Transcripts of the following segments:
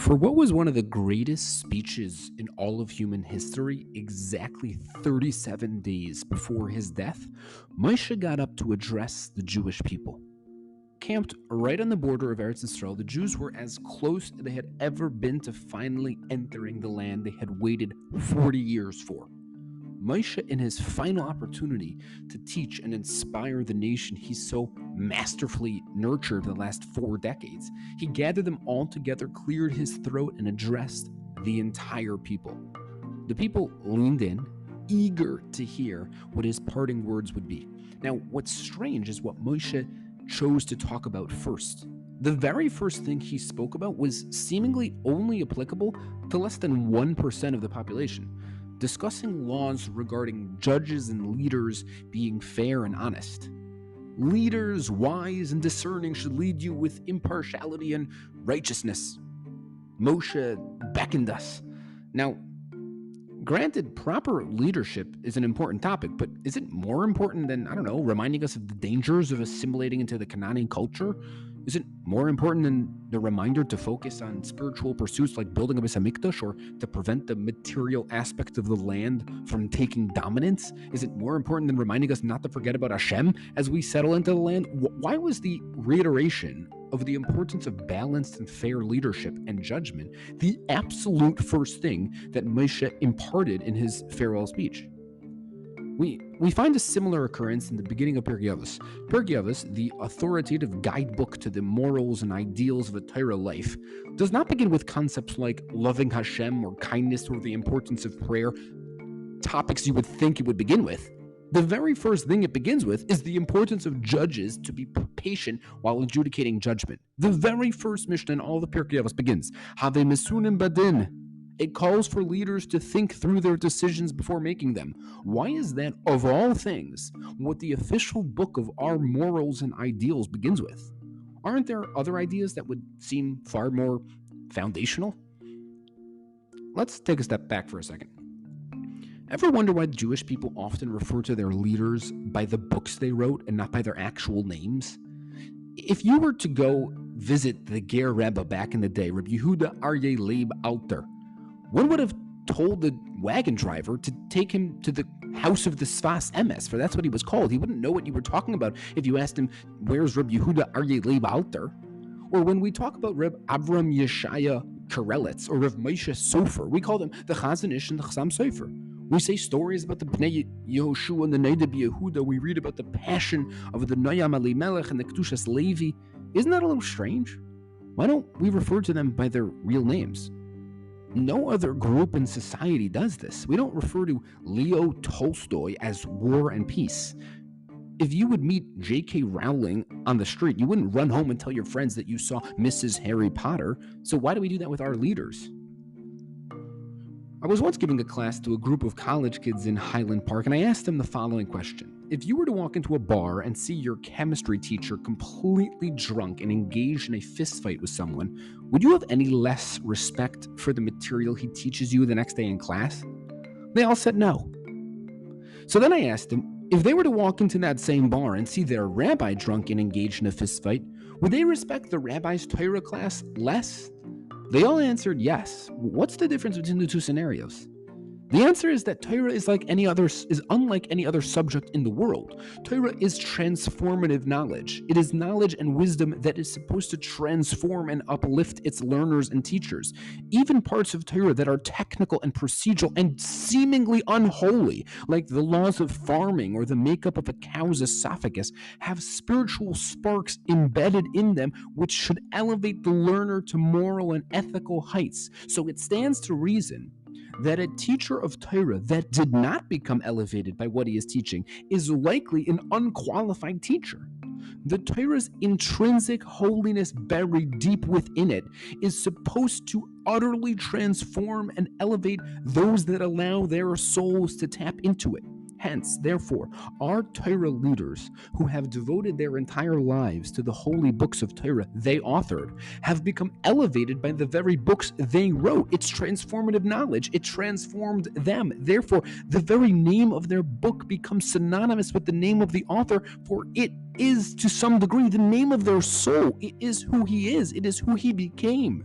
For what was one of the greatest speeches in all of human history, exactly 37 days before his death, Moshe got up to address the Jewish people. Camped right on the border of Eretz Yisrael, the Jews were as close as they had ever been to finally entering the land they had waited 40 years for. Moshe, in his final opportunity to teach and inspire the nation he so masterfully nurtured the last 4 decades, he gathered them all together, cleared his throat, and addressed the entire people. The people leaned in, eager to hear what his parting words would be. Now, what's strange is what Moshe chose to talk about first. The very first thing he spoke about was seemingly only applicable to less than 1% of the population, discussing laws regarding judges and leaders being fair and honest. Leaders, wise and discerning, should lead you with impartiality and righteousness. Moshe beckoned us. Now, granted, proper leadership is an important topic, but is it more important than, reminding us of the dangers of assimilating into the Canaan culture? Is it more important than the reminder to focus on spiritual pursuits like building a Beis Hamikdash, or to prevent the material aspect of the land from taking dominance? Is it more important than reminding us not to forget about Hashem as we settle into the land? Why was the reiteration of the importance of balanced and fair leadership and judgment the absolute first thing that Moshe imparted in his farewell speech? We find a similar occurrence in the beginning of Pirkei Avos. Pirkei Avos, the authoritative guidebook to the morals and ideals of a Torah life, does not begin with concepts like loving Hashem or kindness or the importance of prayer, topics you would think it would begin with. The very first thing it begins with is the importance of judges to be patient while adjudicating judgment. The very first Mishnah in all the Pirkei Avos begins, Have mesunim badin. It calls for leaders to think through their decisions before making them. Why is that, of all things, what the official book of our morals and ideals begins with? Aren't there other ideas that would seem far more foundational? Let's take a step back for a second. Ever wonder why Jewish people often refer to their leaders by the books they wrote and not by their actual names? If you were to go visit the Ger Rebbe back in the day, Rabbi Yehuda Aryeh Leib Alter, one would have told the wagon driver to take him to the house of the Sfas Emes, for that's what he was called. He wouldn't know what you were talking about if you asked him, where's Reb Yehuda Aryeh Leib Alter? Or when we talk about Reb Avram Yeshaya Karelitz or Reb Moshe Sofer, we call them the Chazon Ish and the Chassam Sofer. We say stories about the Bnei Yehoshua and the Neidah Yehuda. We read about the passion of the Noyam Elimelech and the Kedushas Levi. Isn't that a little strange? Why don't we refer to them by their real names? No other group in society does this. We don't refer to Leo Tolstoy as War and Peace. If you would meet J.K. Rowling on the street, you wouldn't run home and tell your friends that you saw Mrs. Harry Potter. So why do we do that with our leaders? I was once giving a class to a group of college kids in Highland Park, and I asked them the following question. If you were to walk into a bar and see your chemistry teacher completely drunk and engaged in a fist fight with someone, would you have any less respect for the material he teaches you the next day in class? They all said no. So then I asked them, if they were to walk into that same bar and see their rabbi drunk and engaged in a fist fight, would they respect the rabbi's Torah class less? They all answered yes. What's the difference between the two scenarios? The answer is that Torah is unlike any other subject in the world. Torah is transformative knowledge. It is knowledge and wisdom that is supposed to transform and uplift its learners and teachers. Even parts of Torah that are technical and procedural and seemingly unholy, like the laws of farming or the makeup of a cow's esophagus, have spiritual sparks embedded in them which should elevate the learner to moral and ethical heights. So it stands to reason that a teacher of Torah that did not become elevated by what he is teaching is likely an unqualified teacher. The Torah's intrinsic holiness buried deep within it is supposed to utterly transform and elevate those that allow their souls to tap into it. Hence, therefore, our Torah leaders who have devoted their entire lives to the holy books of Torah they authored have become elevated by the very books they wrote. It's transformative knowledge. It transformed them. Therefore, the very name of their book becomes synonymous with the name of the author, for it is, to some degree, the name of their soul. It is who he is. It is who he became.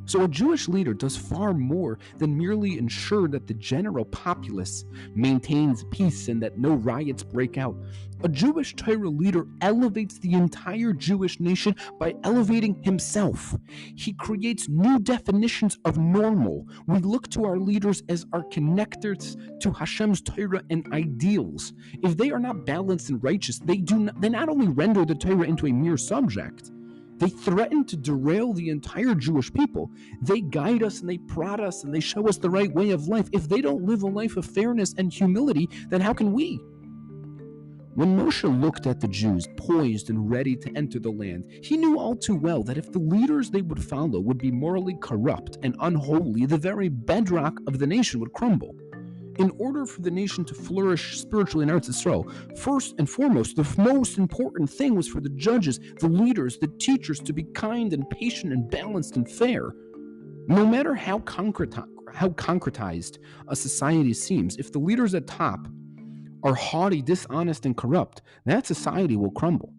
So a Jewish leader does far more than merely ensure that the general populace maintains peace and that no riots break out. A Jewish Torah leader elevates the entire Jewish nation by elevating himself. He creates new definitions of normal. We look to our leaders as our connectors to Hashem's Torah and ideals. If they are not balanced and righteous, they not only render the Torah into a mere subject, they threaten to derail the entire Jewish people. They guide us and they prod us and they show us the right way of life. If they don't live a life of fairness and humility, then how can we? When Moshe looked at the Jews poised and ready to enter the land, he knew all too well that if the leaders they would follow would be morally corrupt and unholy, the very bedrock of the nation would crumble. In order for the nation to flourish spiritually in Eretz Yisrael, first and foremost, the most important thing was for the judges, the leaders, the teachers to be kind and patient and balanced and fair. No matter how concretized a society seems, if the leaders at top are haughty, dishonest, and corrupt, that society will crumble.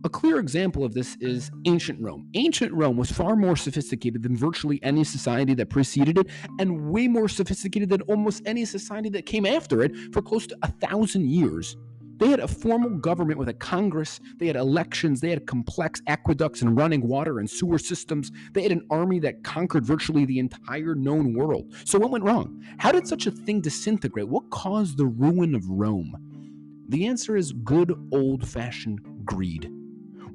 A clear example of this is ancient Rome. Ancient Rome was far more sophisticated than virtually any society that preceded it, and way more sophisticated than almost any society that came after it for close to 1,000 years. They had a formal government with a congress, they had elections, they had complex aqueducts and running water and sewer systems, they had an army that conquered virtually the entire known world. So what went wrong? How did such a thing disintegrate? What caused the ruin of Rome? The answer is good old-fashioned greed.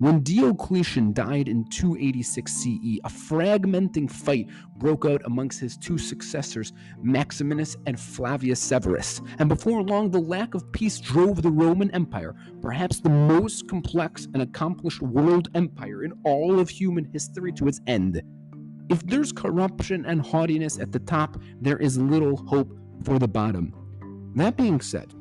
When Diocletian died in 286 CE, a fragmenting fight broke out amongst his two successors, Maximinus and Flavius Severus. And before long, the lack of peace drove the Roman Empire, perhaps the most complex and accomplished world empire in all of human history, to its end. If there's corruption and haughtiness at the top, there is little hope for the bottom. That being said,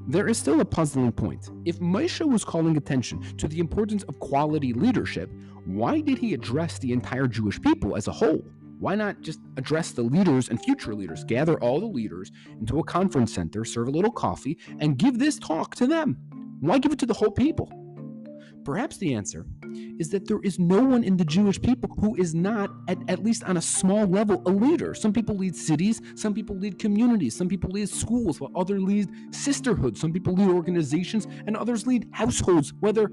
there is still a puzzling point. If Moshe was calling attention to the importance of quality leadership, why did he address the entire Jewish people as a whole? Why not just address the leaders and future leaders, gather all the leaders into a conference center, serve a little coffee, and give this talk to them? Why give it to the whole people? Perhaps the answer is that there is no one in the Jewish people who is not, at least on a small level, a leader. Some people lead cities, some people lead communities, some people lead schools, while others lead sisterhoods, some people lead organizations, and others lead households. Whether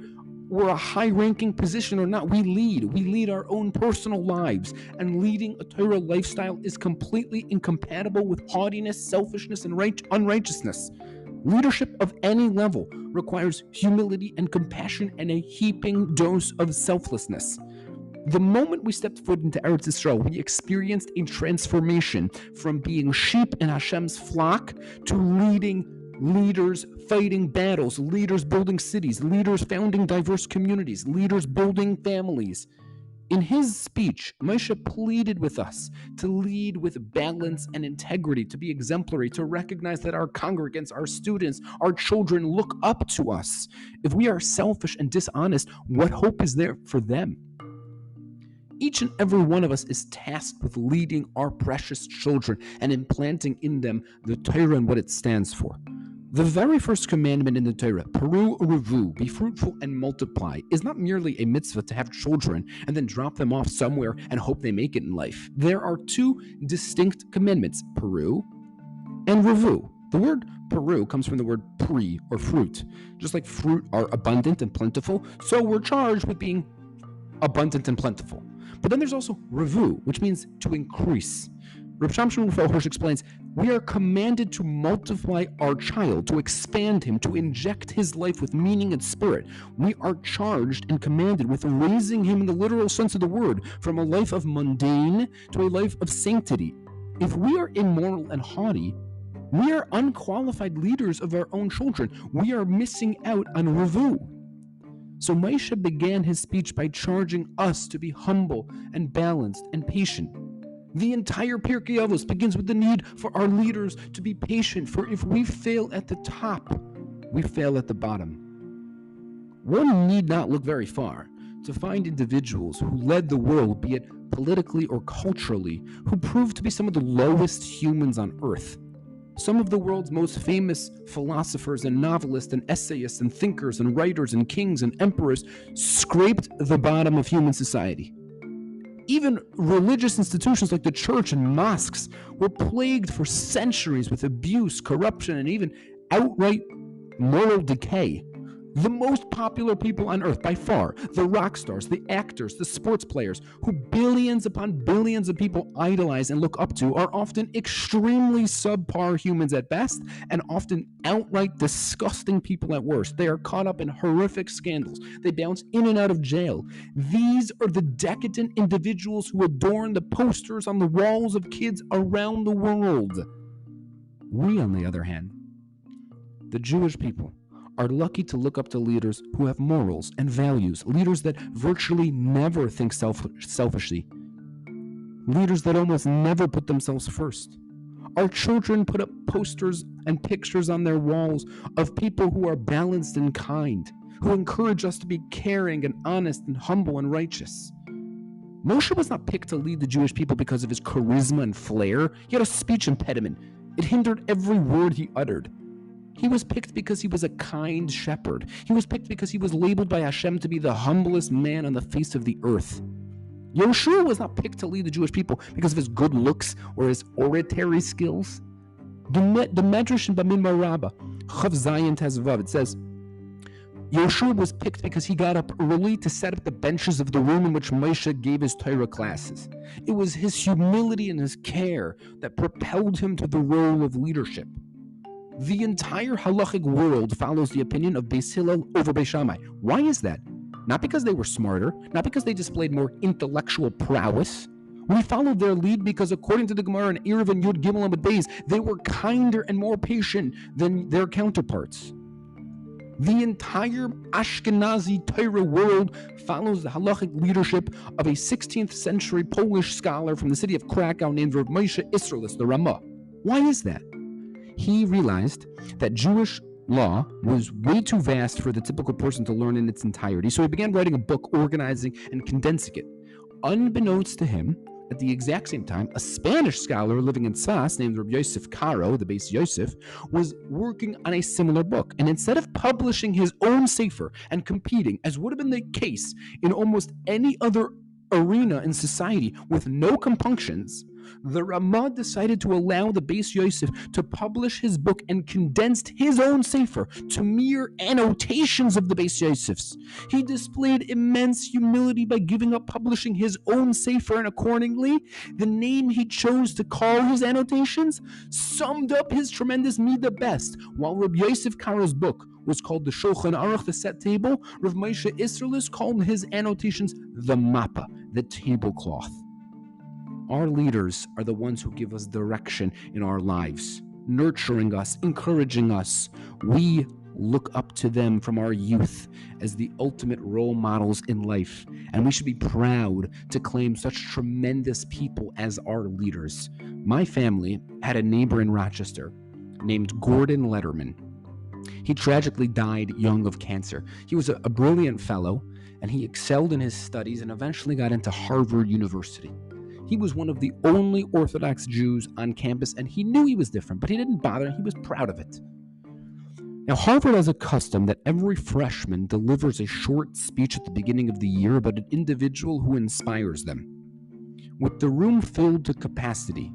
we're a high-ranking position or not, we lead our own personal lives, and leading a Torah lifestyle is completely incompatible with haughtiness, selfishness, and unrighteousness. Leadership of any level requires humility and compassion and a heaping dose of selflessness. The moment we stepped foot into Eretz Yisrael, we experienced a transformation from being sheep in Hashem's flock to leading leaders fighting battles, leaders building cities, leaders founding diverse communities, leaders building families. In his speech, Moshe pleaded with us to lead with balance and integrity, to be exemplary, to recognize that our congregants, our students, our children look up to us. If we are selfish and dishonest, what hope is there for them? Each and every one of us is tasked with leading our precious children and implanting in them the Torah and what it stands for. The very first commandment in the Torah, Peru Urevu, be fruitful and multiply, is not merely a mitzvah to have children and then drop them off somewhere and hope they make it in life. There are two distinct commandments, Peru and Revu. The word Peru comes from the word pri, or fruit. Just like fruit are abundant and plentiful, so we're charged with being abundant and plentiful. But then there's also Revu, which means to increase. Reb Shamshon Raphael Hirsch explains, we are commanded to multiply our child, to expand him, to inject his life with meaning and spirit. We are charged and commanded with raising him in the literal sense of the word, from a life of mundane to a life of sanctity. If we are immoral and haughty, we are unqualified leaders of our own children. We are missing out on Revu. So Moshe began his speech by charging us to be humble and balanced and patient. The entire Pirkei Avos begins with the need for our leaders to be patient, for if we fail at the top, we fail at the bottom. One need not look very far to find individuals who led the world, be it politically or culturally, who proved to be some of the lowest humans on earth. Some of the world's most famous philosophers and novelists and essayists and thinkers and writers and kings and emperors scraped the bottom of human society. Even religious institutions like the church and mosques were plagued for centuries with abuse, corruption, and even outright moral decay. The most popular people on earth by far, the rock stars, the actors, the sports players, who billions upon billions of people idolize and look up to, are often extremely subpar humans at best and often outright disgusting people at worst. They are caught up in horrific scandals. They bounce in and out of jail. These are the decadent individuals who adorn the posters on the walls of kids around the world. We, on the other hand, the Jewish people, are lucky to look up to leaders who have morals and values, leaders that virtually never think selfishly, leaders that almost never put themselves first. Our children put up posters and pictures on their walls of people who are balanced and kind, who encourage us to be caring and honest and humble and righteous. Moshe was not picked to lead the Jewish people because of his charisma and flair. He had a speech impediment. It hindered every word he uttered. He was picked because he was a kind shepherd. He was picked because he was labeled by Hashem to be the humblest man on the face of the earth. Yoshua was not picked to lead the Jewish people because of his good looks or his oratory skills. The Medrash in Bamidbar Rabbah, Chav Zayin Tezvav, it says, Yoshua was picked because he got up early to set up the benches of the room in which Moshe gave his Torah classes. It was his humility and his care that propelled him to the role of leadership. The entire halachic world follows the opinion of Beis Hillel over Beis Shammai. Why is that? Not because they were smarter, not because they displayed more intellectual prowess. We followed their lead because, according to the Gemara in Erev and Yud Gimel Amud Beis, they were kinder and more patient than their counterparts. The entire Ashkenazi Torah world follows the halachic leadership of a 16th century Polish scholar from the city of Krakow named Rav Moshe Isserles, the Ramah. Why is that? He realized that Jewish law was way too vast for the typical person to learn in its entirety, so he began writing a book, organizing and condensing it. Unbeknownst to him, at the exact same time, a Spanish scholar living in Sas named Rabbi Yosef Caro, the Beis Yosef, was working on a similar book. And instead of publishing his own sefer and competing, as would have been the case in almost any other arena in society with no compunctions, the Ramah decided to allow the Beis Yosef to publish his book and condensed his own sefer to mere annotations of the Beis Yosef's. He displayed immense humility by giving up publishing his own sefer, and accordingly, the name he chose to call his annotations summed up his tremendous midah best. While Rabbi Yosef Karo's book was called the Shulchan Aruch, the set table, Rav Moshe Isserles called his annotations the Mappa, the tablecloth. Our leaders are the ones who give us direction in our lives, nurturing us, encouraging us. We look up to them from our youth as the ultimate role models in life, and we should be proud to claim such tremendous people as our leaders. My family had a neighbor in Rochester named Gordon Letterman. He tragically died young of cancer. He was a brilliant fellow, and he excelled in his studies and eventually got into Harvard University. He was one of the only Orthodox Jews on campus, and he knew he was different, but he didn't bother. He was proud of it. Now, Harvard has a custom that every freshman delivers a short speech at the beginning of the year about an individual who inspires them. With the room filled to capacity,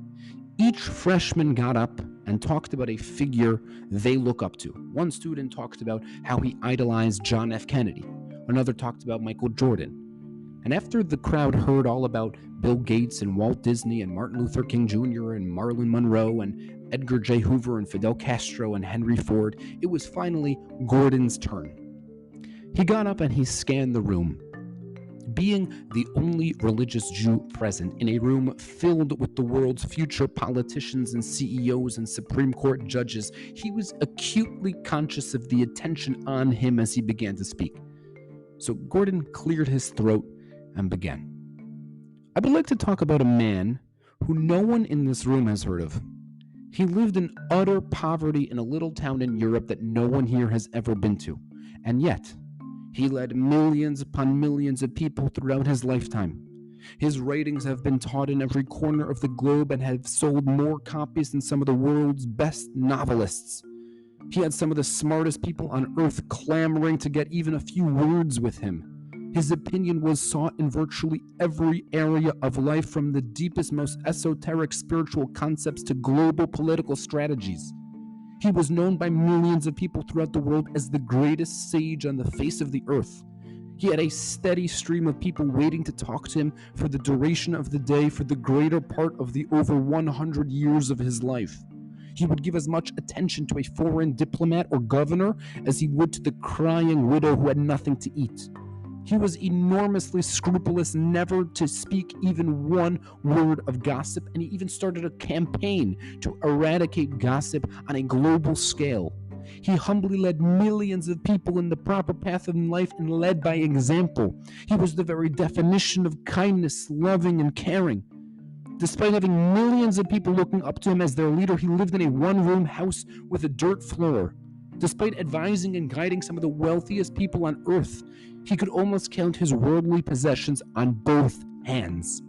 each freshman got up and talked about a figure they look up to. One student talked about how he idolized John F. Kennedy. Another talked about Michael Jordan. And after the crowd heard all about Bill Gates and Walt Disney and Martin Luther King Jr. and Marilyn Monroe and Edgar J. Hoover and Fidel Castro and Henry Ford, it was finally Gordon's turn. He got up and he scanned the room. Being the only religious Jew present in a room filled with the world's future politicians and CEOs and Supreme Court judges, he was acutely conscious of the attention on him as he began to speak. So Gordon cleared his throat and began. I would like to talk about a man who no one in this room has heard of. He lived in utter poverty in a little town in Europe that no one here has ever been to. And yet, he led millions upon millions of people throughout his lifetime. His writings have been taught in every corner of the globe and have sold more copies than some of the world's best novelists. He had some of the smartest people on earth clamoring to get even a few words with him. His opinion was sought in virtually every area of life, from the deepest, most esoteric spiritual concepts to global political strategies. He was known by millions of people throughout the world as the greatest sage on the face of the earth. He had a steady stream of people waiting to talk to him for the duration of the day for the greater part of the over 100 years of his life. He would give as much attention to a foreign diplomat or governor as he would to the crying widow who had nothing to eat. He was enormously scrupulous never to speak even one word of gossip, and he even started a campaign to eradicate gossip on a global scale. He humbly led millions of people in the proper path of life and led by example. He was the very definition of kindness, loving, and caring. Despite having millions of people looking up to him as their leader, he lived in a one-room house with a dirt floor. Despite advising and guiding some of the wealthiest people on earth, he could almost count his worldly possessions on both hands.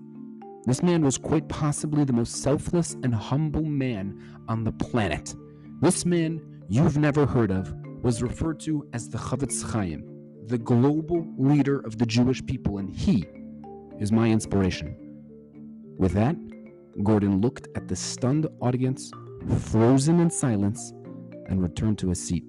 This man was quite possibly the most selfless and humble man on the planet. This man you've never heard of was referred to as the Chavetz Chaim, the global leader of the Jewish people, and he is my inspiration. With that, Gordon looked at the stunned audience, frozen in silence, and returned to his seat.